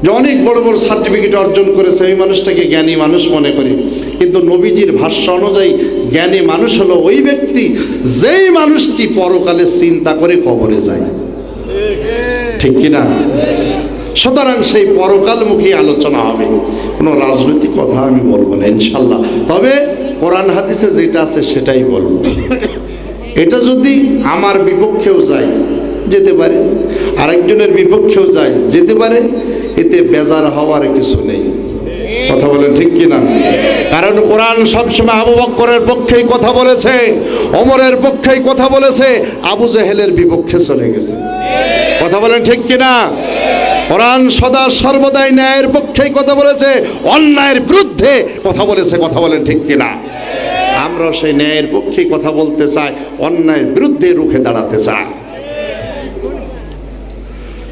যে অনেক বড় বড় সার্টিফিকেট অর্জন করেছে, ওই মানুষটাকে জ্ঞানী মানুষ মনে করি। কিন্তু নবীজির ভাষ্য অনুযায়ী জ্ঞানী মানুষ হলো ওই ব্যক্তি যেই মানুষটি পরকালে চিন্তা করে কবরে যায়, ঠিক কিনা? সুতরাং সেই পরকালমুখী আলোচনা হবে, কোনো রাজনৈতিক কথা আমি বলবো না ইনশাল্লাহ। তবে কোরআন হাদিসে যেটা আছে সেটাই বলবো। এটা যদি আমার বিপক্ষেও যায় যেতে পারে, আরেকজনের বিপক্ষেও যায় যেতে পারে, এতে বেজার হওয়ার কিছু নেই। কথা বলেন ঠিক কিনা? কারণ কোরআন সবসময় আবু বকরের পক্ষেই কথা বলেছে, ওমরের পক্ষেই কথা বলেছে, আবু জেহেলের বিপক্ষে চলে গেছে। কথা বলেন ঠিক কিনা? কোরআন সদা সর্বদাই ন্যায়ের পক্ষেই কথা বলেছে, অন্যায়ের বিরুদ্ধে কথা বলেছে। কথা বলেন ঠিক কিনা? আমরাও সেই ন্যায়ের পক্ষেই কথা বলতে চাই, অন্যায়ের বিরুদ্ধে রুখে দাঁড়াতে চাই।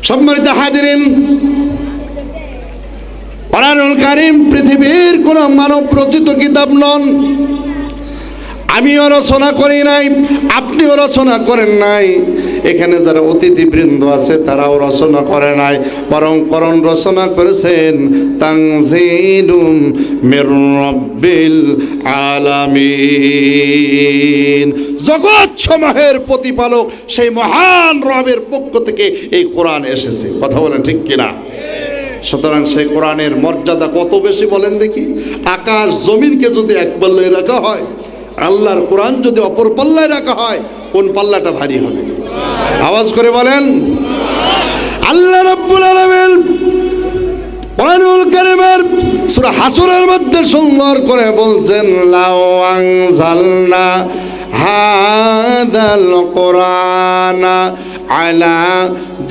সম্মানিত হাজিরিন, কোরআনুল কারীম পৃথিবীর কোন মানব রচিত কিতাব নন। আমিও রচনা করি নাই, আপনিও রচনা করেন নাই, এখানে যারা অতিথিবৃন্দ আছে তারাও রচনা করে নাই, বরং কোরআন রচনা করেছেন তানজিলুম মির রাব্বিল আলামিন। জগৎ সমূহের প্রতিপালক সেই মহান রবের পক্ষ থেকে এই কোরআন এসেছে। কথা বলেন ঠিক কিনা? সুতরাং সেই কোরআনের মর্যাদা কত বেশি বলেন দেখি। আকাশ জমিনকে যদি এক পাল্লায় রাখা হয়, আল্লাহর কোরআন যদি অপর পাল্লায় রাখা হয়, কোন পাল্লাটা ভারী হবে? আওয়াজ করে বলেন। আল্লাহ রাব্বুল আলামিন কোরআনুল কারীমের সূরা হাসরের মধ্যে সুন্দর করে বলছেন, লাউ আনজালনা হাদাল কোরআনা আলা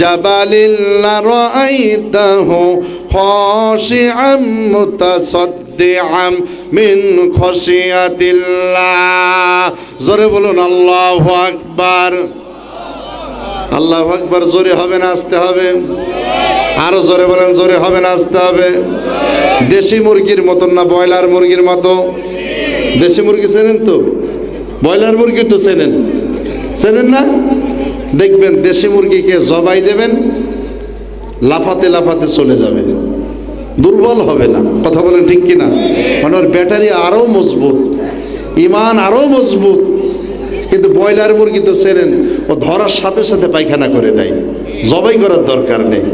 জাবালিল লারাআইতাহু খাশিআম মুতাসাদ্দিআম মিন খাশিয়াতিল্লাহ। জোরে বলুন আল্লাহু আকবার। আল্লাহু আকবার জোরে হবে না আসতে হবে? আরো জোরে বলেন। জোরে হবে না আসতে হবে? দেশি মুরগির মতন না ব্রয়লার মুরগির মতো? দেশি মুরগি চেনেন তো? ব্রয়লার মুরগি তো চেনেন? চেনেন না? দেখবেন দেশি মুরগিকে জবাই দেবেন, লাফাতে লাফাতে চলে যাবে, দুর্বল হবে না। কথা বলেন ঠিক কিনা? মানে ওর ব্যাটারি আরো মজবুত, ইমান আরো মজবুত। কিন্তু ব্রয়লার মুরগি তো চেনেন, ও ধরার সাথে সাথে পায়খানা করে দেয়, জবাই করার দরকার নেই।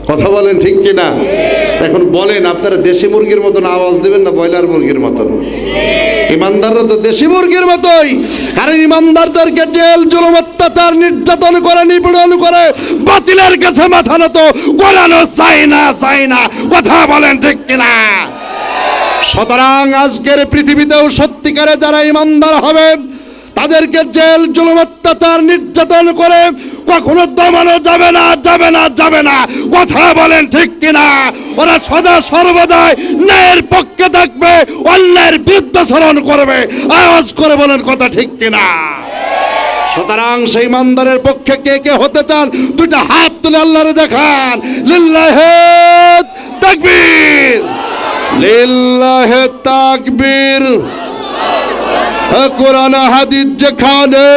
কথা বলেন ঠিক কিনা? এখন বলেন, আপনারা দেশি মুরগির মতন আওয়াজ দেবেন না ব্রয়লার মুরগির মতন? ইমানদাররা তো দেশি মুরগির মতোই। কারণ ইমানদারদেরকে জেল জুলুম অত্যাচার নির্যাতন করে, নিপীড়ন করে, বাতিলের কাছে মাথা নত কোরআনও চাই না, চাই না। কথা বলেন ঠিক কিনা? সুতরাং আজকের পৃথিবীতেও সত্যিকারে যারা ইমানদার হবে, তাদেরকে জেল জুলুম অত্যাচার নির্যাতন করে কখনো দমানো যাবে না, যাবে না, যাবে না। কথা বলেন ঠিক কিনা? ওরা সদা সর্বদাই ন্যায়ের পক্ষে থাকবে, অন্যায়ের বিরুদ্ধে আচরণ করবে। আওয়াজ করে বলেন কথা ঠিক কিনা? সুতরাং সেই ইমানদারের পক্ষে কে কে হতে চান, দুইটা হাত তুলে আল্লাহরে দেখান। লিল্লাহে তাকবীর, লিল্লাহে তাকবীর। কোরআন হাদিস যেখানে,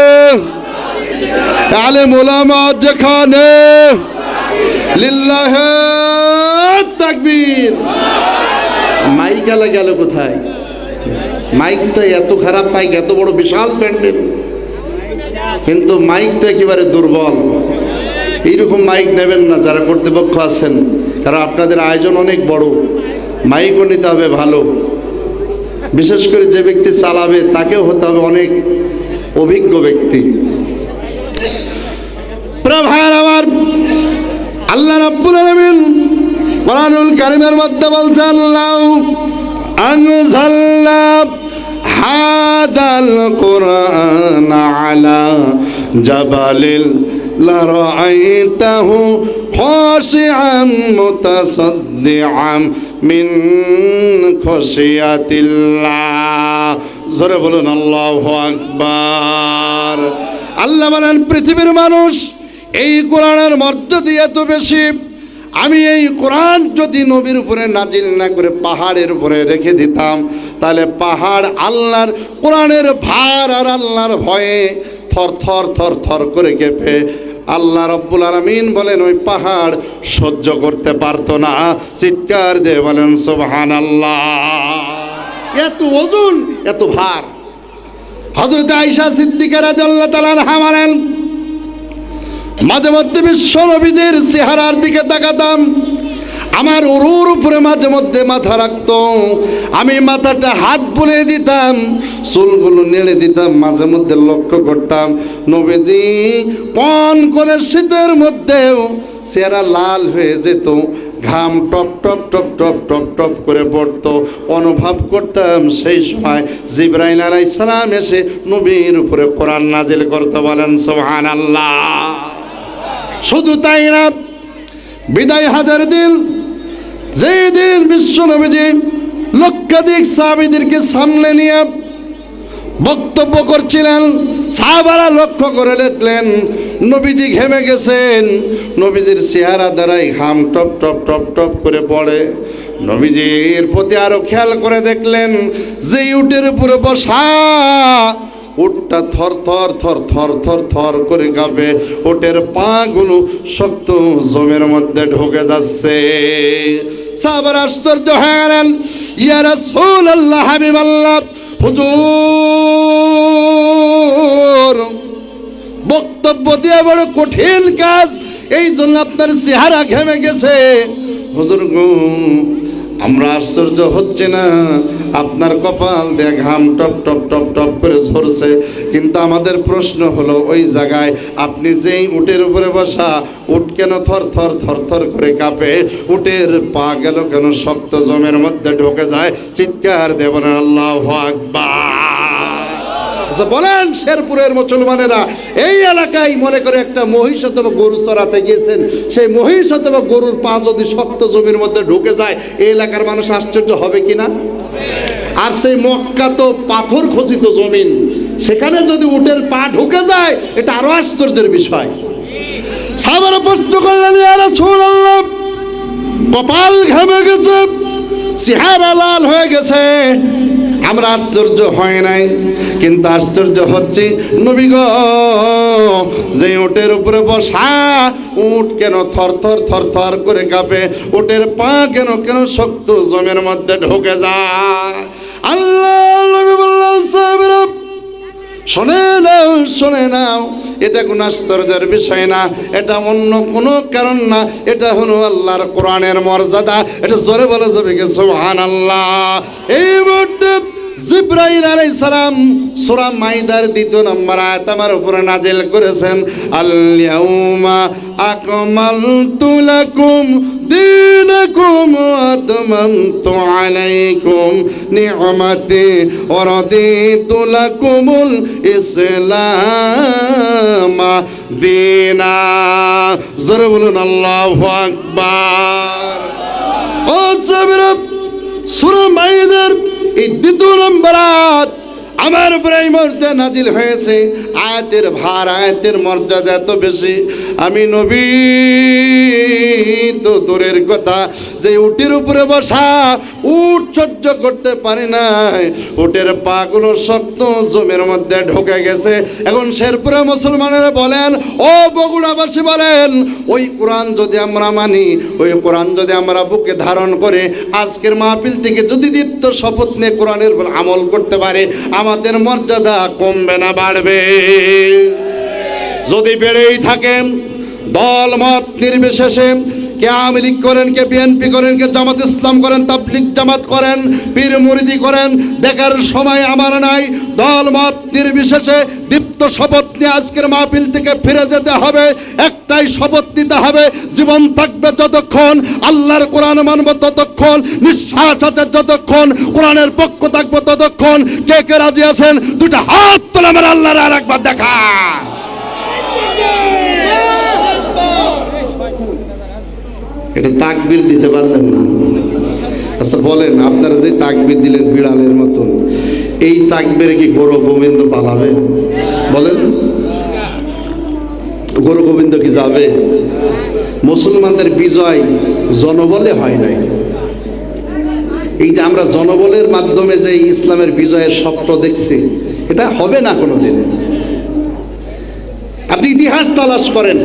আলেম ওলামা যেখানে, লিল্লাহে তাকবীর। মাইক আলা গেল কোথায়? মাইকটা এত খারাপ মাইক, এত বড় বিশাল প্যান্ডেল, কিন্তু মাইক তো একেবারে দুর্বল। এইরকম মাইক নেবেন না যারা কর্তৃপক্ষ আছেন, কারণ আপনাদের আয়োজন অনেক বড়, মাইকও নিতে হবে ভালো। বিশেষ করে যে ব্যক্তি চালাবে তাকেও হতে হবে অনেক অভিজ্ঞ ব্যক্তি। ভাইয়ার আমার, আল্লাহ রাব্বুল আলামিন কোরআনুল কারীমের মধ্যে বলছেন, লাউ আনজালনা হাদাল কোরআন আলা জাবালিল লারাআইতাহু খাশিআম মুতাসাদ্দিআম মিন খাশিয়াতিল্লাহ। জোরে বলুন আল্লাহু আকবার। আল্লাহ বলেন, পৃথিবীর মানুষ এই কোরআনের মর্যাদা এত বেশি, আমি এই কোরআন যদি নবীর উপরে নাজিল না করে পাহাড়ের উপরে রেখে দিতাম, তাহলে পাহাড় আল্লাহর কোরআনের ভার আর আল্লাহর ভয়ে থর থর থর থর করে কেঁপে আল্লাহ রাব্বুল আলামিন বলেন ওই পাহাড় সহ্য করতে পারতো না। চিৎকার দিয়ে বলেন সুবহানাল্লাহ। এত ওজন, এত ভার। হযরত আয়েশা সিদ্দিকা রাদিয়াল্লাহু তাআলা আনহা বলেন, মাঝে মধ্যে বিশ্ব নবীজির চেহারার দিকে তাকাতাম, আমার উরুর উপরে মাঝে মধ্যে মাথা রাখতো, আমি মাথাটা হাত বুলিয়ে দিতাম, চুলগুলো নেড়ে দিতাম, মাঝে মধ্যে লক্ষ্য করতাম নবীজি কোন কোন শীতের মধ্যেও চেহারা লাল হয়ে যেত, ঘাম top top top top top top করে পড়তো। অনুভব করতাম সেই সময় জিবরাইল আলাইহিস সালাম এসে নবীর উপরে কোরআন নাজিল করতে। বলেন সুবহানাল্লাহ। শুধু তাই না, বিদায় হাজার দিন, যেই দিন বিশ্ব নবীজি লক্ষাধিক সাহাবীদেরকে সামনে নিয়ে বক্তব্য করছিলেন, সাহাবারা লক্ষ্য করে দেখলেন নবীজি ঘেমে গেছেন, নবীজির চেহারা দ্বারাই ঘাম টপ টপ টপ টপ করে পড়ে। নবীজির প্রতি আরো খেয়াল করে দেখলেন যে উটের উপরে বসা, উটটা থর থর থর থর থর থর করে কাঁপে, উটের পাগুলো শক্ত জমির মধ্যে ঢুকে যাচ্ছে। সাহাবারা আশ্চর্য হয়ে গেলেন, ইয়া রাসূলুল্লাহ, হাবিবাল্লাহ, হুজুর বক্তব্য দিয়ে বড় কঠিন কাজ, এই জন্য আপনার চেহারা ঘেমে গেছে। হুজুর গো, আমরা আশ্চর্য হচ্ছে না, আপনার কপাল দিয়ে ঘাম টপ টপ টপ টপ করে ঝরছে, কিন্তু আমাদের প্রশ্ন হলো ওই জায়গায় আপনি যেই উটের উপরে বসা, উট কেন থর থর থর থর করে কাঁপে? উটের পা গেল কেন শক্ত জমের মধ্যে ঢুকে যায়? চিৎকার দিয়ে বলেন আল্লাহু আকবার। আচ্ছা বলেন, শেরপুরের মুসলমানেরা এই এলাকায় মনে করে একটা মহিষ অথবা গরু চড়াতে গিয়েছেন, সেই মহিষ অথবা গরুর পা যদি শক্ত জমির মধ্যে ঢুকে যায়, এই এলাকার মানুষ আশ্চর্য হবে কিনা? আর সেই মক্কা তো পাথর খচিত জমিন, সেখানে যদি উটের পা ঢুকে যায়, এটা আরো আশ্চর্যের বিষয়। সাহাবারা প্রশ্ন করলেন, ইয়া রাসূলুল্লাহ, কপাল ঘেমে গেছে, চেহারা লাল হয়ে গেছে, আমরা আশ্চর্য হয় নাই, কিন্তু আশ্চর্য হচ্ছে নবী গো, যে উটের উপরে বসা, উট কেন থর থর থর থর করে কাঁপে? উটের পা কেন কেন শক্ত জমির মধ্যে ঢুকে যায়? আল্লাহ নবী বললেন, সাহাবারা শুনে নাও, শুনে নাও, এটা কোনো আশ্চর্যের বিষয় না, এটা অন্য কোনো কারণ না, এটা হলো আল্লাহর কোরআনের মর্যাদা। এটা জোরে বলা যাবে কি সুবহানাল্লাহ? এই মুহূর্তে জিবরাইল আলাইহিস সালাম সূরা মাইদার 2 নম্বর আয়াত আমার উপরে নাজিল করেছেন, আল ইয়াউমা আকমালতু লাকুম দীনাকুম ওয়া আতমামতু আলাইকুম নি'মাতি ওয়া রাদিতু লাকুমুল ইসলাম দীনা। জোরে বলুন আল্লাহু আকবার। ও সাহাবারা, সূরা মাইদার এই 2 নম্বর আয়াত আমার উপরে এই মুহূর্তে নাজিল হয়েছে। আয়াতের ভার, আয়াতের মর্যাদা এত বেশি, আমি নবী তো দূরের কথা, যে উটের উপরে বসা, উট সহ্য করতে পারে নাই, উটের পাগুলো শক্ত জমির মধ্যে ঢুকে গেছে। এখন শেরপুরে মুসলমানেরা বলেন, ও বগুড়াবাসী বলেন, ওই কোরআন যদি আমরা মানি, ওই কোরআন যদি আমরা বুকে ধারণ করে আজকের মাহফিল থেকে যদি দীপ্ত শপথ নিয়ে কোরআনের উপর আমল করতে পারে, আমাদের মর্যাদা কমবে না বাড়বে? যদি বেড়েই থাকেন, দল মত নির্বিশেষে, কে আওয়ামী লীগ করেন, কে বিএনপি করেন, কে জামাত ইসলাম করেন, তাবলীগ জামাত করেন, পীর মুরিদি করেন, দেখার সময় আমার নাই। দল মত নির্বিশেষে দীপ্ত শপথ নিয়ে আজকের মাহফিল থেকে ফিরে যেতে হবে। একটাই শপথ নিতে হবে, জীবন থাকবে যতক্ষণ আল্লাহর কোরআন মানব ততক্ষণ, নিঃশ্বাস আছে যতক্ষণ কোরআনের পক্ষ থাকবো ততক্ষণ। কে কে রাজি আছেন? 2টা হাত তোলা, আমার আল্লাহর আর একবার দেখা। এটা তাকবীর দিতে পারলেন না? আচ্ছা বলেন, আপনারা যে তাকবীর দিলেন বিড়ালের মতন, এই তাকবীরে কি গৌর গোবিন্দ পালাবে? বলেন, গৌর গোবিন্দ কি যাবে? মুসলমানদের বিজয় জনবলে হয় নাই। এই যে আমরা জনবলের মাধ্যমে যে ইসলামের বিজয়ের স্বপ্ন দেখছি, এটা হবে না কোনোদিন। আপনি ইতিহাস তালাশ করেন,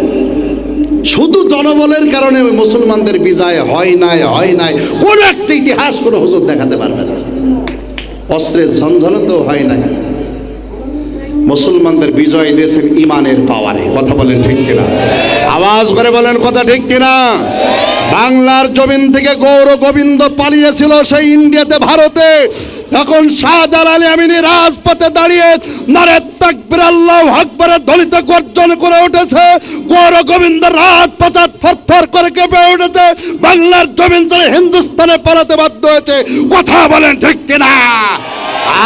শুধু জনবলের কারণে মুসলমানদের বিজয় হয় নাই কোন একটা ইতিহাস কোনো হুজুর দেখাতে পারবে না। অস্ত্রের ঝনঝনতেও হয় নাই। মুসলমানদের বিজয় দেশের ইমানের পাওয়ারে। কথা বলেন ঠিক কিনা? আওয়াজ করে বলেন কথা ঠিক কিনা? বাংলার জমিন থেকে গৌর গোবিন্দ পালিয়েছিল সেই ইন্ডিয়াতে, ভারতে। তখন শাহজালাল আমিনী রাজপথে দাঁড়িয়ে নারে তাকবীর আল্লাহু আকবারের ধ্বনিতে গর্জন করে উঠেছে। গৌর গোবিন্দ রাজপথে থরথর করে কেঁপে উঠেছে। বাংলার জমিন ছেড়ে হিন্দুস্তানে পালাতে বাধ্য হয়েছে। কথা বলেন ঠিক কিনা?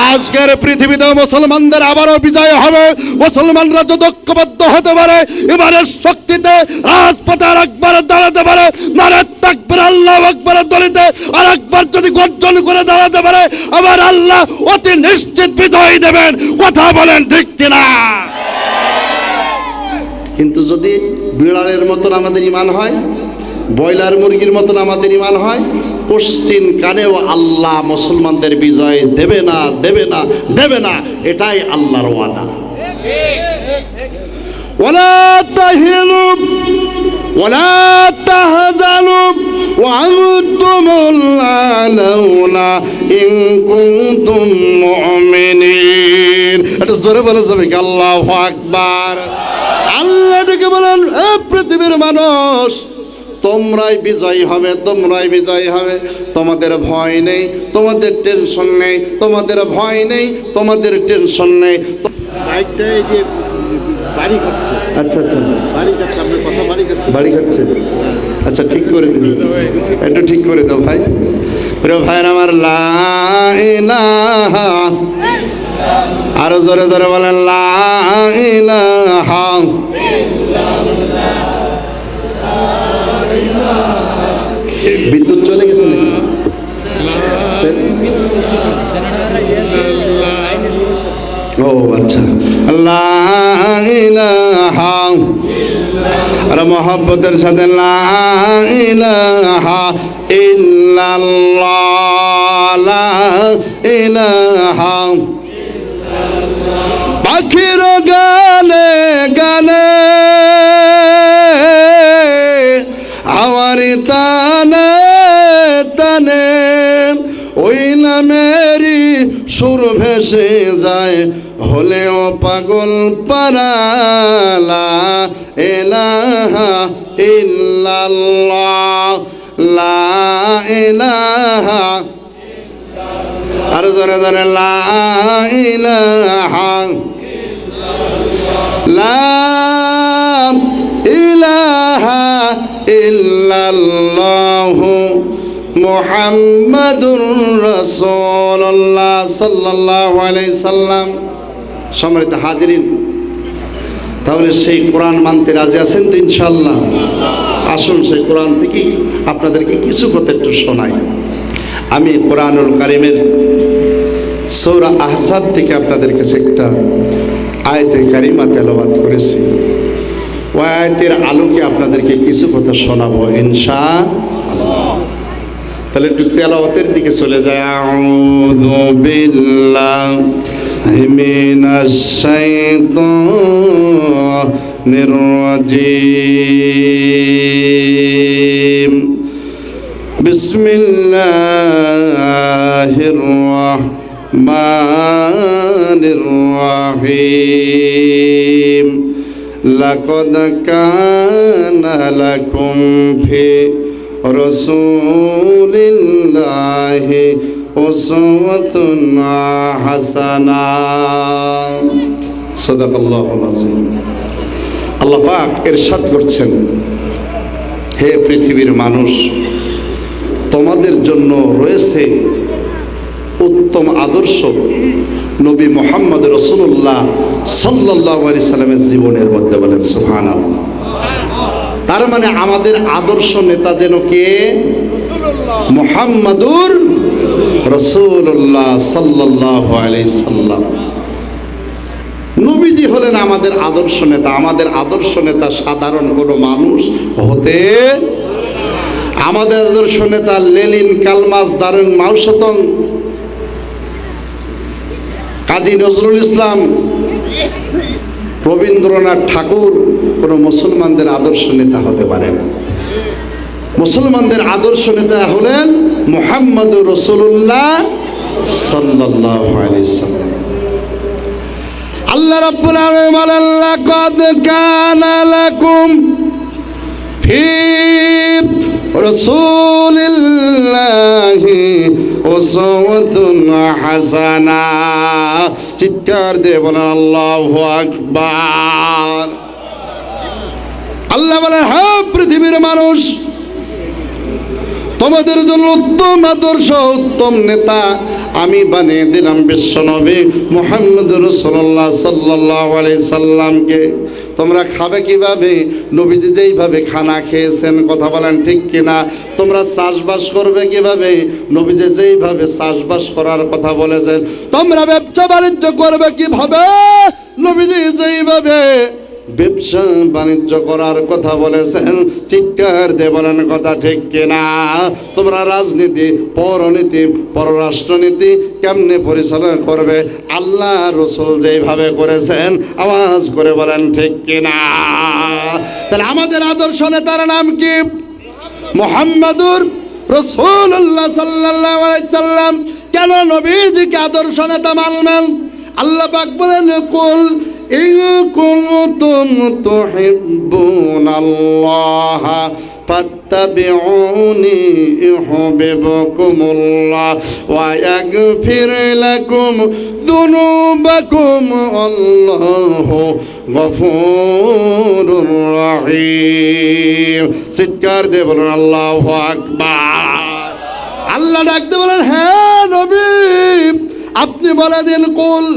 আজকের পৃথিবীতে মুসলমানদের আবারও বিজয় হবে। মুসলমানরা যদি ঐক্যবদ্ধ হতে পারে, এবারের শক্তিতে রাজপথে আর একবার দাঁড়াতে পারে, নারে তাকবীর আল্লাহু আকবারের ধ্বনিতে আর একবার যদি গর্জন করে দাঁড়াতে পারে, আবার আল্লাহ অতি নিশ্চিত বিজয় দেবেন। কথা বলেন ঠিক কিনা? কিন্তু যদি বিড়ালের মতন আমাদের ঈমান হয়, ব্রয়লার মুরগির মতন আমাদের ঈমান হয়, পশ্চিম কানেও আল্লাহ মুসলমানদের বিজয় দেবে না। এটাই আল্লাহর ওয়াদা। ওয়ালা তাহিনু ওয়ালা তাহজানু ওয়া আনতুমুল আ'লাউনা ইন কুনতুম মুমিনিন। এটা জোরে বলা যাবে কি? আল্লাহু আকবার। আল্লাহ ডেকে বলেন, এ পৃথিবীর মানুষ, তোমরাই বিজয়ী হবে। তোমাদের ভয় নেই, তোমাদের টেনশন নেই, তোমাদের ভয় নেই, তোমাদের টেনশন নেই। আচ্ছা, বাড়ি খাচ্ছে। আচ্ছা, ঠিক করে দিন, একটু ঠিক করে দাও ভাই। প্রিয় ভাই আমার, লা ইলাহা, আরো জোরে জোরে বলেন, লা ইলাহা। বিদ্যুৎ চলে গেছে নাকি? ও আচ্ছা। লা ইলাহা, আর মহব্বতের সাথে লা ইলাহা ইল্লাল্লাহ, লা ইলাহা। পাখির গানে গানে আমার তানে তানে ওই নামেরই সুর ভেসে যায়, হলেও পাগল পারা। লা ইলাহা ইল্লাল্লাহ, লা ইলাহা। আর জোরে জোরে লা ইলাহা, লা ইলাহা ইল্লাল্লাহু মুহাম্মাদুর রাসূলুল্লাহ সাল্লাল্লাহু আলাইহি সাল্লাম। সম্মানিত হাজিরিন, তাহলে সেই কোরআন মানতে রাজি আছেন তো ইনশাআল্লাহ? আসুন সেই কোরআন থেকে আপনাদেরকে কিছু কথা একটু শোনাই। আমি কোরআনুল কারীমের সূরা আহজাব থেকে আপনাদের কাছে একটা আয়াতে কারিমা তেলাওয়াত করেছি। ওই আয়াতের আলোকে আপনাদেরকে কিছু কথা শোনাবো ইনশাআল্লাহ। তাহলে একটু তেলাওয়াতের দিকে চলে যায়। আউযু বিল্লাহি মিনাশ শাইতানির রাজীম। বিসমিল্লাহির রাহমানির রাহিম। লাকাদ কানা লাকুম ফি রাসূলিল্লাহি উসওয়াতুন হাসানাহ। সাদাকাল্লাহুল আযীম। আল্লাহ পাক ইরশাদ করছেন, হে পৃথিবীর মানুষ, তোমাদের জন্য রয়েছে উত্তম আদর্শ নবী মুহাম্মদ রাসূলুল্লাহ সাল্লাল্লাহু আলাইহি সাল্লামের জীবনের মধ্যে। বলেন সুবহানাল্লাহ। তার মানে আমাদের আদর্শ নেতা যেন কে? মুহাম্মাদুর রাসূলুল্লাহ সাল্লাল্লাহু আলাইহি সাল্লাম। নবীজি হলেন আমাদের আদর্শ নেতা। আমাদের আদর্শ নেতা সাধারণ কোনো মানুষ হতে, আমাদের আদর্শ নেতা লেনিন, কালমাস, দারুং মাওসতং, কাজী নজরুল ইসলাম রবীন্দ্রনাথ ঠাকুর কোনো মুসলমানদের আদর্শ নেতা হতে পারে না। মুসলমানদের আদর্শ নেতা হলেন মুহাম্মদুর রাসূলুল্লাহ সাল্লাল্লাহু আলাইহি সাল্লাম। আল্লাহ রাব্বুল আলামিন বলেন, লাকাদ কানা লাকুম ফি রাসূলিল্লাহি উসওয়াতুন হাসানা। চিৎকার দিয়ে বলেন আল্লাহু আকবার। আল্লাহ বলেন, হ্যাঁ পৃথিবীর মানুষ, তোমাদের জন্য উত্তম আদর্শ, উত্তম নেতা আমি বানিয়ে দিলাম বিশ্বনবী মুহাম্মদুর রাসূলুল্লাহ সাল্লাল্লাহু আলাইহি সাল্লামকে। তোমরা খাবে কিভাবে? নবীজি যেইভাবে খানা খেয়েছেন, কথা বলেন ঠিক কিনা? তোমরা চাষবাস করবে কিভাবে? নবীজি যেইভাবে চাষবাস করার কথা বলেছেন। তোমরা ব্যবসা বাণিজ্য করবে কিভাবে? নবীজি যেইভাবে ব্যবসা বাণিজ্য করার কথা বলেছেন। চিৎকার দিয়ে বলেন কথা ঠিক কিনা? তোমরা রাজনীতি, পরনীতি, পররাষ্ট্রনীতি কেমনে পরিচালনা করবে? আল্লাহ রাসূল যেইভাবে করেছেন, আওয়াজ করে বলেন ঠিক কিনা? তাহলে আমাদের আদর্শ নেতার নাম কি? মুহাম্মদুর রাসূলুল্লাহ সাল্লাল্লাহু আলাইহি সাল্লাম। কেন নবীজিকে আদর্শ নেতা মানবেন? আল্লাহ পাক বলেন, কুল ইন কুনতুম তুহিব্বুনাল্লাহ ফাত্তাবিউনি ইউহিব্বুকুমুল্লাহ ওয়া ইয়াগফির লাকুম যুনুবাকুম আল্লাহু গফুরুর রহিম। চিৎকার দিয়ে বলুন আল্লাহু আকবার। আল্লাহ ডাকতে বলেন, হ্যাঁ নবী আপনি বলে দিন, কুল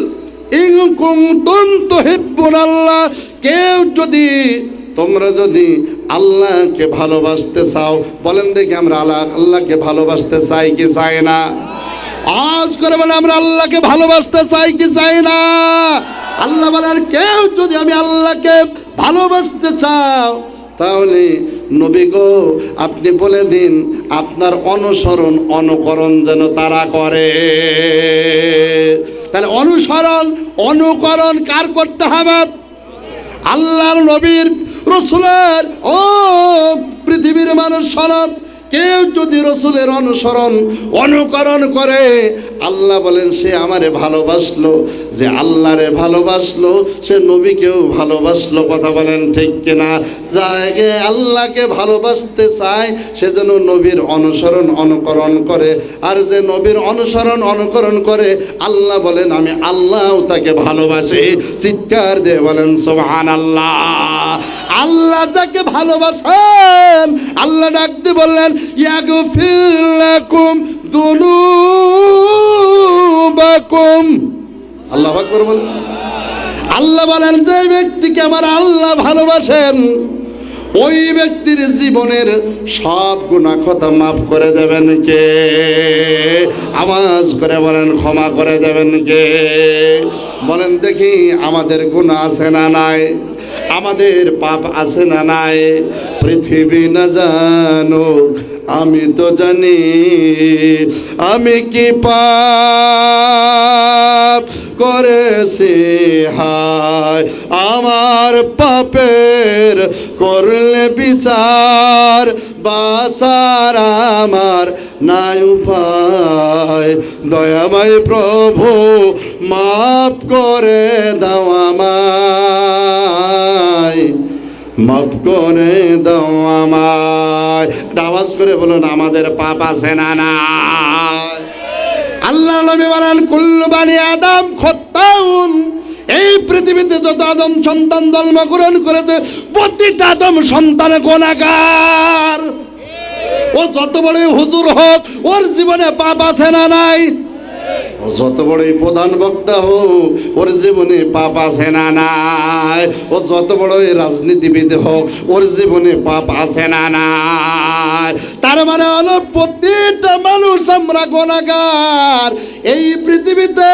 ইন কুনতুম তুহিব্বুনাল্লাহ, কেউ যদি, তোমরা যদি আল্লাহকে ভালোবাসতে চাও, বলেন দেখি আমরা আল্লাহকে ভালোবাসতে চাই কি চাই না? আওয়াজ করে বলেন আমরা আল্লাহকে ভালোবাসতে চাই কি চাই না? আল্লাহ বলেন, কেউ যদি আমি আল্লাহকে ভালোবাসতে চাও, তাহলে নবী গো আপনি বলে দিন আপনার অনুসরণ অনুকরণ যেন তারা করে। তাহলে অনুসরণ অনুকরণ কার করতে হবে? আল্লাহর নবীর রাসূলের। ও পৃথিবীর মানুষ শোনো, কেউ যদি রাসূলের অনুসরণ অনুকরণ করে, আল্লাহ বলেন সে আমারে ভালোবাসলো। যে আল্লাহরে ভালোবাসলো সে নবীকেও ভালোবাসলো। কথা বলেন ঠিক কিনা? যাকে আল্লাহকে ভালোবাসতে চায় সে যেন নবীর অনুসরণ অনুকরণ করে। আর যে নবীর অনুসরণ অনুকরণ করে, আল্লাহ বলেন আমি আল্লাহও তাকে ভালোবাসি। চিৎকার দিয়ে বলেন সুবহানাল্লাহ। আল্লাহ যাকে ভালোবাসেন, আল্লাহ ডাকতে বললেন, ইয়াগফির লাকুম যুনুবাকুম। আল্লাহু আকবার বলেন। আল্লাহ বলেন, যে ব্যক্তিকে আমার আল্লাহ ভালোবাসেন, ওই ব্যক্তির জীবনের সব গুনাহ কথা মাফ করে দেবেন কে? আওয়াজ করে বলেন ক্ষমা করে দেবেন কে? বলেন দেখি আমাদের গুনাহ আছে না নাই? আমাদের পাপ আছে না নাই? পৃথিবী না জানুক আমি তো জানি, আমি কি পাপ করেছি হায়। আমার পাপের করলে বিচার, বাঁচার আমার নাই উপায়। দয়াময় প্রভু মাফ করে দাও আমায়, মাফ করে দাও আমায়। আওয়াজ করে বলুন আমাদের পাপ আছে না নাই? আল্লাহ নবী বলেন, কুল্লু বানি আদম খত্তাউন। এই পৃথিবীতে যত আদম সন্তান জন্মগ্রহণ করেছে, প্রতিটা আদম সন্তান গুনাহগার। ও যত বড়ই হুজুর হোক, ওর জীবনে পাপ আছে না নাই? ও যত বড়ই প্রধান বক্তা হোক, ওর জীবনে পাপ আছে না নাই? ও যত বড়ই রাজনীতিবিদ হোক, ওর জীবনে পাপ আছে না নাই? তার মানে হলো প্রতিটা মানুষ আমরা গুনাহগার। এই পৃথিবীতে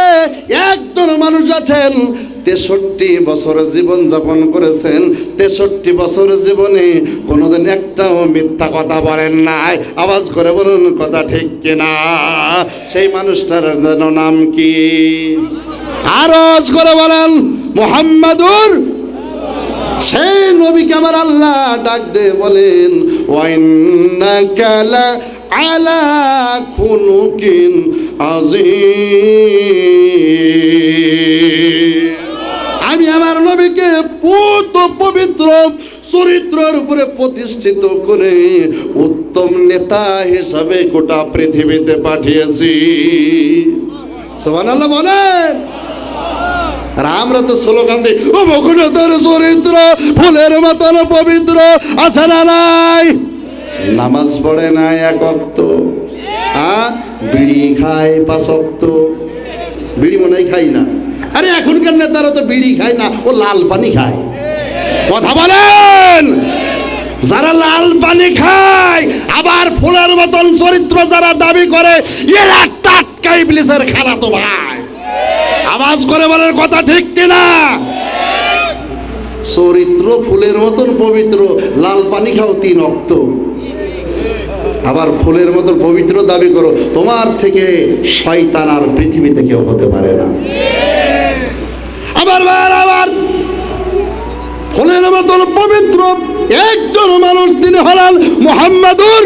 একজন মানুষ আছেন 63 বছর জীবন যাপন করেছেন। 63 বছর জীবনে কোনোদিন একটাও মিথ্যা কথা বলেন নাই। আওয়াজ করে বলুন কথা ঠিক কিনা? সেই মানুষটার নাম কি? আওয়াজ করে বলেন মুহাম্মাদুর সেই নবীকে আমার আল্লাহ ডাক দিয়ে বলেন ওয়াইন্নাকা লা আলা খুলুকিন আযীম। আমি আমার নবীকে পবিত্র চরিত্রের উপরে প্রতিষ্ঠিত করে উত্তম নেতা হিসাবে গোটা পৃথিবীতে পাঠিয়েছি। সুবহানাল্লাহ বলেন। আর আমরা তো স্লোগান দিই ও ভগবতের চরিত্র ফুলের মতন পবিত্র, আছে না নাই? নামাজ পড়ে না এক ওয়াক্ত, বিড়ি খায় 5 ওয়াক্ত। বিড়ি মনে হয় খাই না। আরে এখনকার নেতারা তো বিড়ি খায় না, ও লাল পানি খায়। কথা বলেন। যারা লাল পানি খায় আবার ফুলের মতন চরিত্র যারা দাবি করে, এরা টাটকা ইবলিসের খালাতো ভাই। আওয়াজ করে বলেন কথা ঠিক কিনা? চরিত্র ফুলের মতন পবিত্র, লাল পানি খাও 3 ওয়াক্ত, আবার ফুলের মতন পবিত্র দাবি করো। তোমার থেকে শয়তান আর পৃথিবীতে কেউ হতে পারে না। আবার ফুলের মতন পবিত্র একজন মানুষ, তিনি হলেন মুহাম্মাদুর।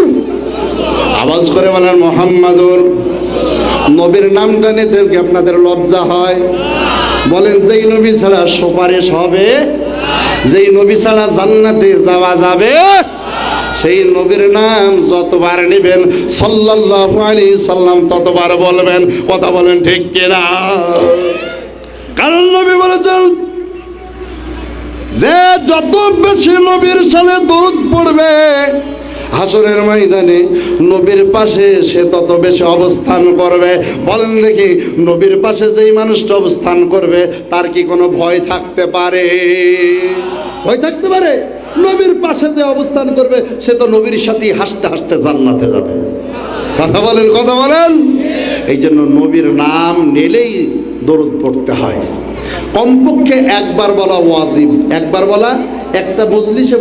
আওয়াজ করে বলেন মুহাম্মাদুর। নবীর নামটা নিতে কি আপনাদের লজ্জা হয়? বলেন যেই নবী ছাড়া সুপারিশ হবে, যেই নবী ছাড়া জান্নাতে যাওয়া যাবে, সেই নবীর নাম যতবার নেবেন সাল্লাল্লাহু আলাইহি সাল্লাম ততবার বলবেন। কথা বলেন ঠিক কিনা? কারণ নবী বলেছেন যে যত বেশি নবীর সালে দরুদ পড়বে হাসরের ময়দানে নবীর পাশে সে তত বেশি অবস্থান করবে। বলেন দেখি, নবীর পাশে যেই মানুষটা অবস্থান করবে তার কি কোনো ভয় থাকতে পারে? ভয় থাকতে পারে? নবীর পাশে যে অবস্থান করবে সে তো নবীর সাথে হাসতে হাসতে জান্নাতে যাবে। কথা বলেন, কথা বলেন। এই জন্য নবীর নাম নিলেই দরুদ পড়তে হয়। কমপক্ষে একবার বলা ওয়াজিব। একবার বলা। একটা মজলিসে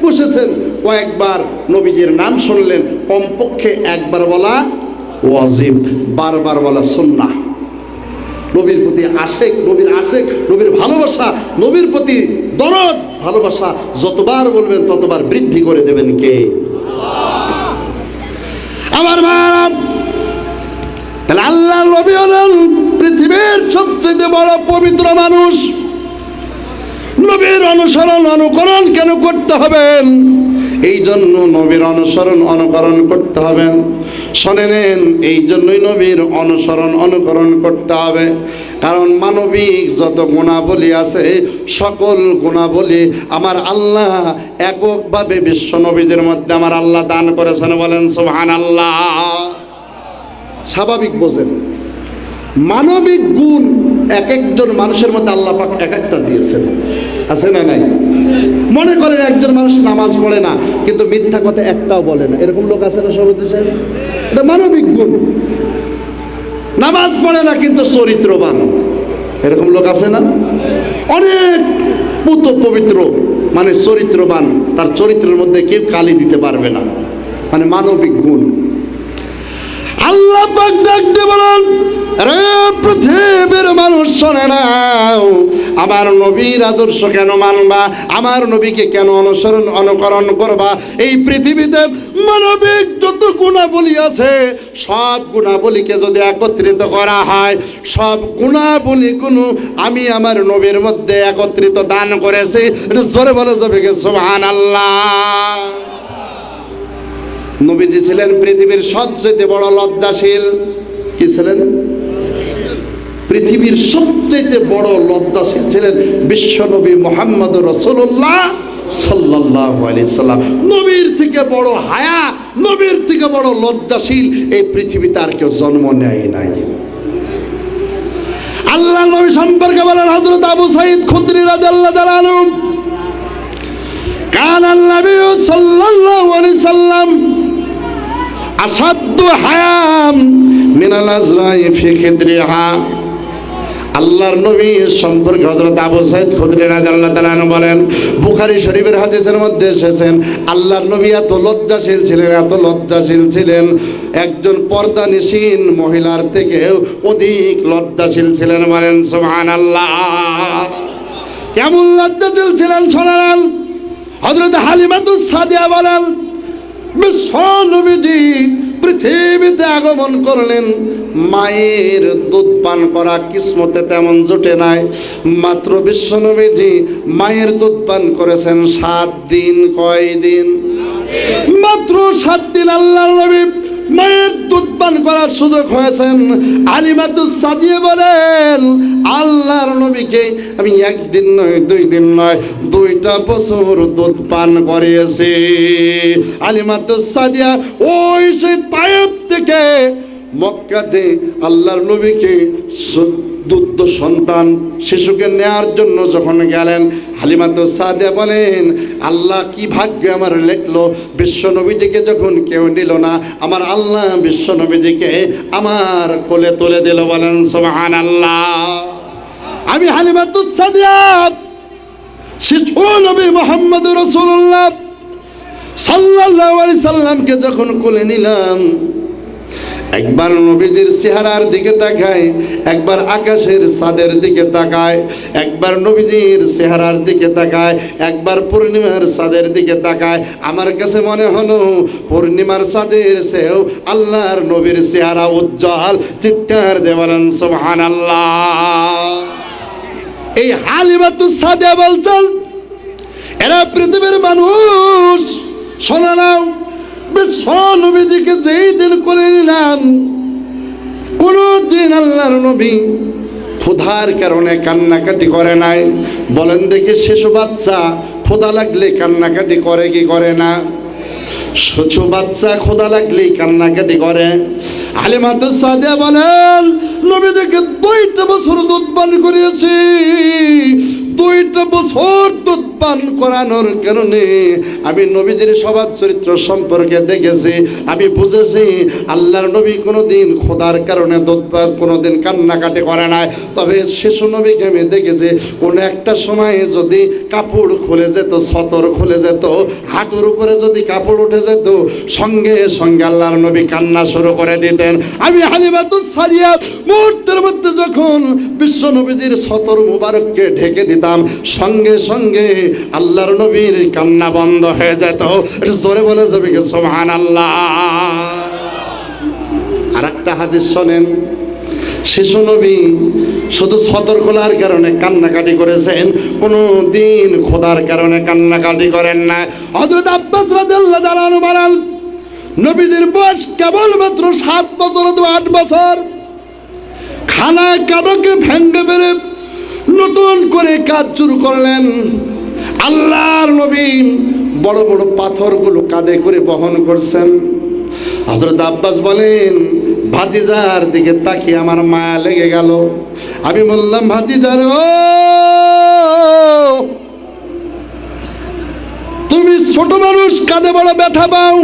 বসেছেন, কয়েকবার নবীজির নাম শুনলেন, কমপক্ষে একবার বলা ওয়াজিব, বারবার বলা সুন্নাহ। নবীর প্রতি আশেক, নবীর ভালোবাসা, নবীর প্রতি দরদ ভালোবাসা যতবার বলবেন ততবার বৃদ্ধি করে দেবেন কে? আমার ভাই, তাহলে আল্লাহ নবী হলেন পৃথিবীর সবচেয়ে বড় পবিত্র মানুষ। নবীর অনুসরণ অনুকরণ কেন করতে হবেন? এই জন্য নবীর অনুকরণ করতে হবেন। শুনে নেন, এই জন্যই নবীর অনুকরণ করতে হবে। কারণ মানবিক যত গুণাবলী আছে সকল গুণাবলী আমার আল্লাহ এককভাবে বিশ্ব নবীদের মধ্যে আমার আল্লাহ দান করেছেন। বলেন সুবহানাল্লাহ। স্বাভাবিক বোঝেন, মানবিক গুণ এক একজন মানুষের মধ্যে আল্লাহ পাক এক একটা দিয়েছেন। আছে না নাই? মনে করেন একজন মানুষ নামাজ পড়ে না কিন্তু মিথ্যা কথা একটাও বলে না, এরকম লোক আছে না সভাপতি সাহেব? এটা মানবিক গুণ। নামাজ পড়ে না কিন্তু চরিত্রবান, এরকম লোক আছে না? অনেক পবিত্র মানে চরিত্রবান, তার চরিত্রের মধ্যে কেউ কালি দিতে পারবে না, মানে মানবিক গুণ। আল্লাহ পাক ডাক দিয়ে বলেন, আরে পৃথিবীর মানুষ শোনে নাও, আমার নবীর আদর্শ কেন মানবা, আমার নবীকে কেন অনুকরণ করবা। এই পৃথিবীতে মানবিক যত গুণাবলী আছে সব গুণাবলীকে যদি একত্রিত করা হয়, সব গুণাবলীগুলো আমি আমার নবীর মধ্যে একত্রিত দান করেছি। এটা জোরে বলে যাবে কি সুবহানাল্লাহ। নবীজি ছিলেন পৃথিবীর সবচেয়ে বড় লজ্জাশীল। কি ছিলেন? পৃথিবীর সবচেয়ে বড় লজ্জাশীল ছিলেন বিশ্বনবী মুহাম্মদ রাসূলুল্লাহ সাল্লাল্লাহু আলাইহি সাল্লাম। নবীর থেকে বড় হায়া, নবীর থেকে বড় লজ্জাশীল এই পৃথিবীতে আর কেউ জন্ম নেয় নাই। আল্লাহ নবী সম্পর্কে বলেন হযরত আবু সাঈদ খুদরি রাদিয়াল্লাহু তাআলা আনহু, কানান নবী সাল্লাল্লাহু আলাইহি সাল্লাম আসাদ্দু হায়াম মিনাল আজরাই ফি খিদরিহা। আল্লাহর নবী সম্পর্কে হযরত আবু সাঈদ খুদরি রাদিয়াল্লাহু তাআলা আনহু বলেন, বুখারী শরীফের হাদিসের মধ্যে এসেছেন, আল্লাহর নবী এত লজ্জাশীল ছিলেন, একজন পর্দানিশীন মহিলার থেকেও অধিক লজ্জাশীল ছিলেন। বলেন সুবহানাল্লাহ। কেমন লজ্জাশীল ছিলেন শোনালেন। হযরত হালিমাতুস সাদিয়া বলেন, বিশ্ব নবীজি পৃথিবীতে আগমন করলেন, মায়ের দুধ পান করা কিসমতে তেমন জোটে নাই। মাত্র বিশ্ব নবীজি মায়ের দুধ পান করেছেন 7 দিন। কয় দিন? মাত্র 7 দিন আল্লাহর নবী মায়ের দুধ পান করার সুযোগ হয়েছেন। হালিমাতুস সাদিয়া বলেন, আল্লাহর নবীকে আমি 1 দিন নয় 2 দিন নয় 2টা বছর দুধ পান করিয়েছি। হালিমাতুস সাদিয়া ওই সেই তায়েফ থেকে মক্কাতে আল্লাহর নবীকে দুগ্ধ সন্তান শিশুকে নেয়ার জন্য যখন গেলেন, হালিমাতুস সাদিয়া বলেন, আল্লাহ কি ভাগ্য আমার লেখলো, বিশ্ব নবীজিকে যখন কেউ নিল না, আমার আল্লাহ বিশ্ব নবীজিকে আমার কোলে তুলে দিল। বলেন সুবহানাল্লাহ। আমি হালিমাতুস সাদিয়া শিশু নবী মুহাম্মদুর রাসূলুল্লাহ সাল্লাল্লাহু আলাইহি সাল্লামকে যখন কোলে নিলাম, একবার নবীজির চেহারার দিকে তাকায়, একবার আকাশের চাঁদের দিকে তাকায়, একবার নবীজির চেহারার দিকে তাকায়, একবার পূর্ণিমার চাঁদের দিকে তাকায়। আমার কাছে মনে হলো পূর্ণিমার চাঁদের চেয়েও আল্লাহর নবীর চেহারা উজ্জ্বল। চিৎকার দিয়ে বলেন সুবহানাল্লাহ। এই হালিমাতুস সাদিয়া বলছেন, এরা পৃথিবীর মানুষ। শোনা নাও, বিশ্ব নবীজিকে যেই দিন করে নিলাম, কোন দিন আল্লাহর নবী ক্ষুধার কারণে কান্নাকাটি করে নাই। বলেন দেখি, শিশু বাচ্চা ক্ষুধা লাগলে কান্নাকাটি করে কি করে না? শিশু বাচ্চা ক্ষুধা লাগলেই কান্নাকাটি করে। হালিমাতুস সাদিয়া বলেন, নবীজিকে 2টা বছর দুধ পান করিয়েছি। 2টা বছর দুধ পান করানোর কারণে আমি নবীজির স্বভাব চরিত্র সম্পর্কে দেখেছি। আমি বুঝেছি আল্লাহর নবী কোনোদিন খোদার কারণে দুধ পান কোনোদিন কান্নাকাটি করে নাই। তবে শিশু নবীকে আমি দেখেছি, কোনো একটা সময়ে যদি কাপড় খুলে যেত, সতর খুলে যেত, হাঁটুর উপরে যদি কাপড় উঠে যেত, সঙ্গে সঙ্গে আল্লাহর নবী কান্না শুরু করে দিতেন। আমি হালিমাতুস সাদিয়া মুহূর্তের মধ্যে যখন বিশ্ব নবীজির সতর মুবারককে ঢেকে দিতাম, সঙ্গে সঙ্গে আল্লাহর নবীর কান্না বন্ধ হয়ে যেত। জোরে বলে যাবে কি সুবহানাল্লাহ। আর একটা হাদিস শোনেন, শিশু নবী শুধু সতর খোলার কারণে কান্নাকাটি করেছেন, কোনো দিন খোদার কারণে কান্নাকাটি করেন না। হযরত আব্বাস রাদিয়াল্লাহু তাআলা আনহু বলেন, নবীজির বয়স কেবলমাত্র 7 বছর অথবা 8 বছর। খানা কাবাকে ভেঙে বেড়ে নতুন করে কাজ শুরু করলেন। আল্লাহর নবী বড় বড় পাথরগুলো কাঁধে করে বহন করছেন। হযরত আব্বাস বলেন, ভাতিজার দিকে তাকিয়ে আমার মায়া লেগে গেল। আমি বললাম, ভাতিজার ও, তুমি ছোট মানুষ, কাঁধে বড় ব্যথা পাও,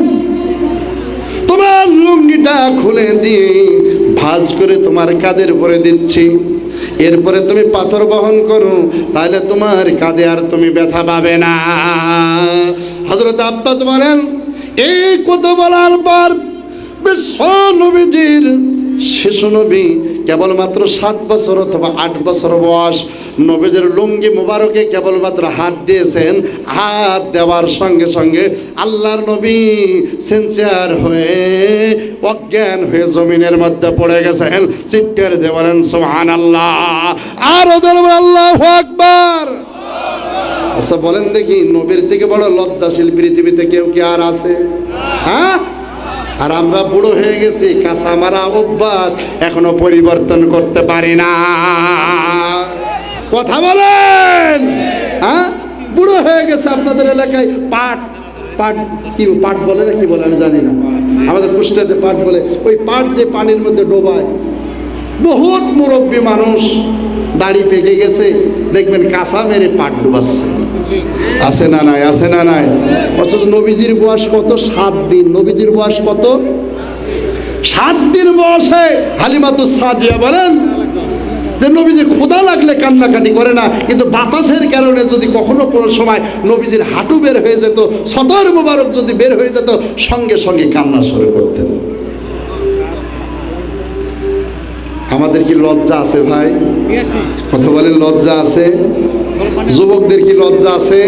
তোমার লুঙ্গিটা খুলে দিয়ে ভাঁজ করে তোমার কাঁধের উপরে দিচ্ছি, এরপরে তুমি পাথর বহন করো, তাহলে তোমার কাঁধে আর তুমি ব্যথা পাবে না। হযরত আব্বাস বলেন, এই কথা বলার পর বিশ্ব নবীজির শিশু নবী কেবলমাত্র 7 বছর অথবা 8 বছর বয়স, নবীজির লুঙ্গি মুবারকে কেবলমাত্র হাত দিয়েছেন। হাত দেওয়ার সঙ্গে সঙ্গে আল্লাহর নবী সেন্সিয়ার হয়ে অজ্ঞান হয়ে জমিনের মধ্যে পড়ে গেছেন। চিৎকার দিয়ে বলেন সুবহানাল্লাহ। আর আল্লাহু আকবার। আচ্ছা বলেন দেখি, নবীর থেকে বড় লজ্জাশীল পৃথিবীতে কেউ কি আর আছে? হ্যাঁ? আর আমরা বুড়ো হয়ে গেছি, কাঁচা মারা অভ্যাস এখনো পরিবর্তন করতে পারি না। কথা বলেন। হ্যাঁ, বুড়ো হয়ে গেছে। আপনাদের এলাকায় পাট পাট কি পাট বলে না কি বলে আমি জানি না, আমাদের কুষ্টিয়াতে পাট বলে। ওই পাট যে পানির মধ্যে ডোবায়, বহুত মুরব্বী মানুষ দাড়ি পেকে গেছে, দেখবেন কাঁচা মেরে পাট ডুবাচ্ছে। আছে না নাই? আছে না নাই? অথচ নবীজির বয়স কত? 7 দিন। নবীজির বয়স কত? 7 দিন বয়সে হালিমাতুস সাদিয়া বলেন যে নবীজি ক্ষুধা লাগলে কান্নাকাটি করে না, কিন্তু বাতাসের কারণে যদি কখনো কোনো সময় নবীজির হাঁটু বের হয়ে যেত, সদর মোবারক যদি বের হয়ে যেত, সঙ্গে সঙ্গে কান্না শুরু করতেন। আমাদের কি লজ্জা আছে ভাই? কথা বলেন, লজ্জা আছে? যুবকদের কি লজ্জা আছে?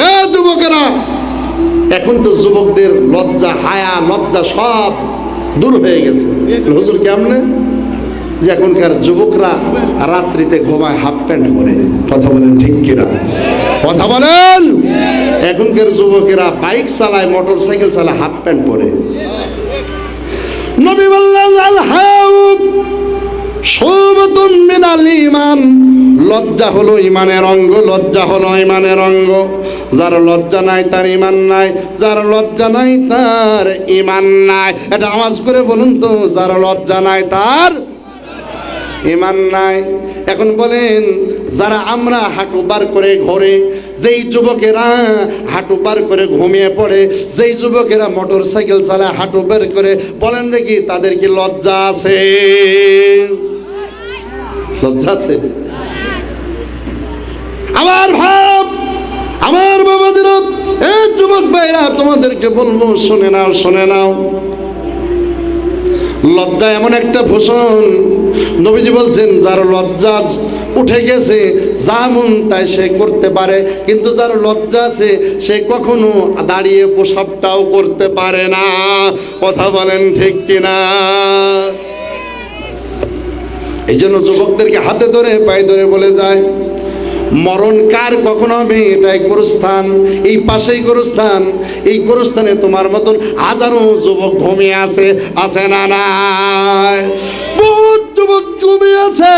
এ যুবকেরা, এখন তো যুবকদের লজ্জা, হায়া, লজ্জা সব দূর হয়ে গেছে। হুজুর কেমনে? যে এখনকার যুবকরা রাত্রিতে ঘুমায় হাফ প্যান্ট পরে। কথা বলেন ঠিক কিনা? কথা বলেন। এখনকার যুবকেরা বাইক চালায়, মোটর সাইকেল চালায়, হাফ প্যান্ট পরে। নবী বললেন আল হায়াউ শুবাতুম মিনাল ঈমান, লজ্জা হলো ইমানের অঙ্গ, লজ্জা হলো ইমানের অঙ্গ। যার লজ্জা নাই তার ইমান নাই, যার লজ্জা নাই তার ইমান নাই। এটা আওয়াজ করে বলুন তো, যার লজ্জা নাই তার ইমান নাই। এখন বলেন, যারা আমরা হাঁটু বার করে ঘরে, যেই যুবকেরা হাঁটু বার করে ঘুমিয়ে পড়ে, যেই যুবকেরা মোটর সাইকেল চালায় হাঁটু বার করে, বলেন দেখি তাদের কি লজ্জা আছে? লজ্জা আছে? আমার ভাব, আমার বাবাজিরা, এই যুবক ভাইরা, তোমাদেরকে বলবো, শুনে নাও, শুনে নাও। লজ্জা এমন একটা ভূষণ, নবীজি বলছেন যার লজ্জা উঠে গেছে যা মন তাই সে করতে পারে, কিন্তু যার লজ্জা আছে সে কখনো দাঁড়িয়ে প্রসাবটাও করতে পারে না। কথা বলেন ঠিক কিনা? এই জন্য যুবকদেরকে হাতে ধরে পায়ে ধরে বলে যায়, মরণ কার কখন হবে এটা এক গোরস্থান, এই পাশেই গোরস্থান, এই গোরস্থানে তোমার মতন হাজারো যুবক ঘুমিয়ে আছে, আছে না নাই? বহুত যুবক ঘুমিয়ে আছে,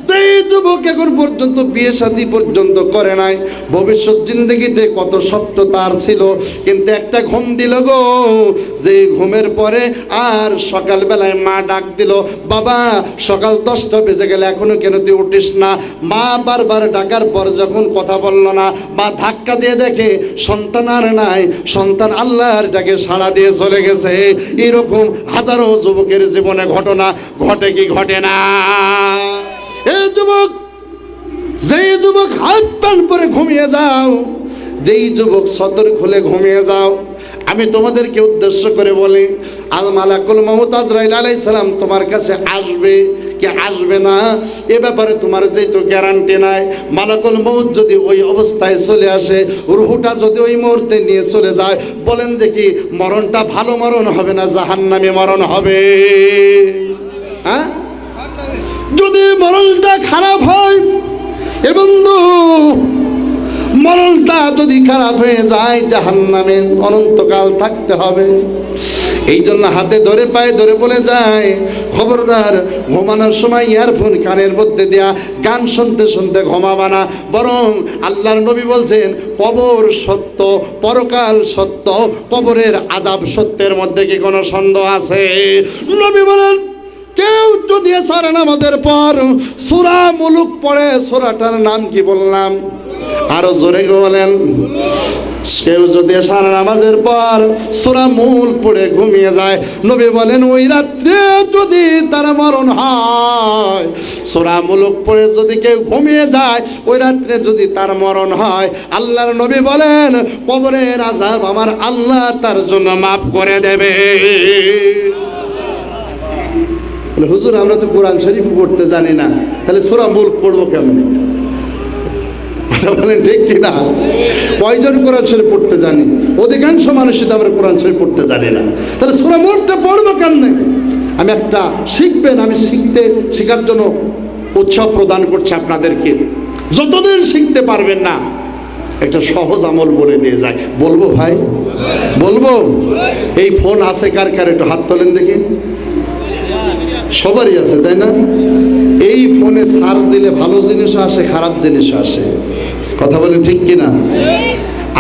সেই যুবক এখন পর্যন্ত বিয়ে শাদী পর্যন্ত করে নাই। ভবিষ্যৎ জিন্দগিতে কত স্বপ্ন তার ছিল, কিন্তু একটা ঘুম দিল গো, যে ঘুমের পরে আর সকালবেলায় মা ডাক দিল, বাবা সকাল 10টা বেজে গেলে এখনো কেন তুই উঠিস না? মা বারবার ডাকার পর যখন কথা বলল না, মা ধাক্কা দিয়ে দেখে সন্তান আর নাই, সন্তান আল্লাহর ডাকে সাড়া দিয়ে চলে গেছে। এরকম হাজারো যুবকের জীবনে ঘটনা ঘটে কি ঘটে না? এই যুবক, যেই যুবক হাত প্যান্ট পরে ঘুমিয়ে যাও, যেই যুবক সদর খুলে ঘুমিয়ে যাও, আমি তোমাদেরকে উদ্দেশ্য করে বলি, আল মালাকুল মউত আজরাইল আলাইহিস সালাম তোমার কাছে আসবে কি আসবে না এ ব্যাপারে তোমার যেহেতু গ্যারান্টি নাই। মালাকুল মউত যদি ওই অবস্থায় চলে আসে, রুহুটা যদি ওই মুহূর্তে নিয়ে চলে যায়, বলেন দেখি মরণটা ভালো মরণ হবে না জাহান্নামী মরণ হবে? হ্যাঁ? যদি মরণটা খারাপ হয়, এ বন্ধু, মরণটা যদি খারাপ হয়ে যায়, জাহান্নামে অনন্তকাল থাকতে হবে। এই জন্য হাতে ধরে পায়ে ধরে বলে যায়, খবরদার ঘুমানোর সময় ইয়ারফোন কানের মধ্যে দেয়া গান শুনতে শুনতে ঘুমাবা না। বরং আল্লাহর নবী বলছেন, কবর সত্য, পরকাল সত্য, কবরের আযাব সত্যের মধ্যে কি কোনো সন্দেহ আছে? নবী বলেন, কেউ যদি এসার নামাজের পর সূরা মুলুক পড়ে, সূরাটার নাম কি বললাম? আরো জোরে বলেন। কেউ যদি এসার নামাজের পর সূরা মুলক পড়ে ঘুমিয়ে যায়, নবী বলেন ওই রাত্রে যদি তার মরণ হয়, সূরা মুলক পড়ে যদি কেউ ঘুমিয়ে যায়, ওই রাত্রে যদি তার মরণ হয়, আল্লাহর নবী বলেন কবরের আযাব আমার আল্লাহ তার জন্য মাফ করে দেবে। হুজুর আমরা তো কোরআন শরীফ পড়তে জানি না, তাহলে সূরা মুলক পড়বো কেমনে? বলেন ঠিক কিনা? কয়জন কোরআন শরীফ পড়তে জানি? অধিকাংশ মানুষই তো আমরা কোরআন শরীফ পড়তে জানি না, তাহলে সূরা মুলকটা পড়বো কেমনে? আমি একটা শিখবেন, আমি শেখার জন্য উৎসাহ প্রদান করছি আপনাদেরকে। যতদিন শিখতে পারবেন না, একটা সহজ আমল বলে দিয়ে যায়। বলবো ভাই? বলবো? এই ফোন আছে কার কার? একটু হাত তোলেন দেখি। সবারই আছে, তাই না? এই ফোনে সার্চ দিলে ভালো জিনিসও আসে, খারাপ জিনিসও আসে। কথা বলেন ঠিক কিনা?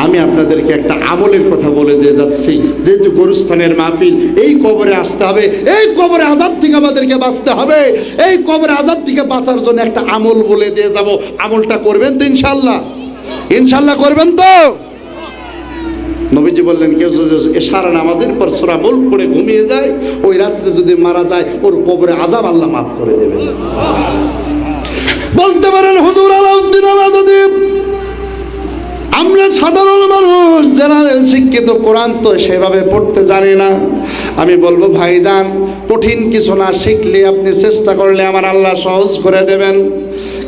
আমি আপনাদেরকে একটা আমলের কথা বলে দিয়ে যাচ্ছি। যেহেতু গোরস্থানের মাহফিল, এই কবরে আসতে হবে, এই কবরে আযাব থেকে আমাদেরকে বাঁচতে হবে। এই কবরে আযাব থেকে বাঁচার জন্য একটা আমল বলে দিয়ে যাব। আমলটা করবেন তো ইনশাআল্লাহ? ইনশাআল্লাহ করবেন তো? নবীজি বললেন, কেউ যদি এশারা নামাজের পর সূরা মুলক পড়ে ঘুমিয়ে যায়, ওই রাত্রে যদি মারা যায়, ওর কবরে আযাব আল্লাহ মাফ করে দেবেন। বলতে পারেন হুজুর আলাউদ্দিন আলাদুদ্দি, আমরা সাধারণ মানুষ, জেনারেল শিক্ষিত, কোরআন তো সেভাবে পড়তে জানি না। আমি বলবো ভাইজান, কঠিন কিছু না শিখলে আপনি চেষ্টা করলে আমার আল্লাহ সহজ করে দেবেন।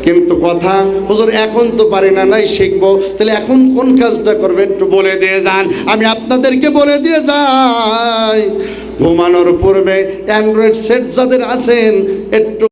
কিন্তু কথা হুজুর এখন তো পারি না, নাই শিখবো, তাহলে এখন কোন কাজটা করবে একটু বলে দিয়ে যান। আমি আপনাদেরকে বলে দিয়ে যাই, ঘুমানোর পূর্বে অ্যান্ড্রয়েড সেট যাদের আছেন একটু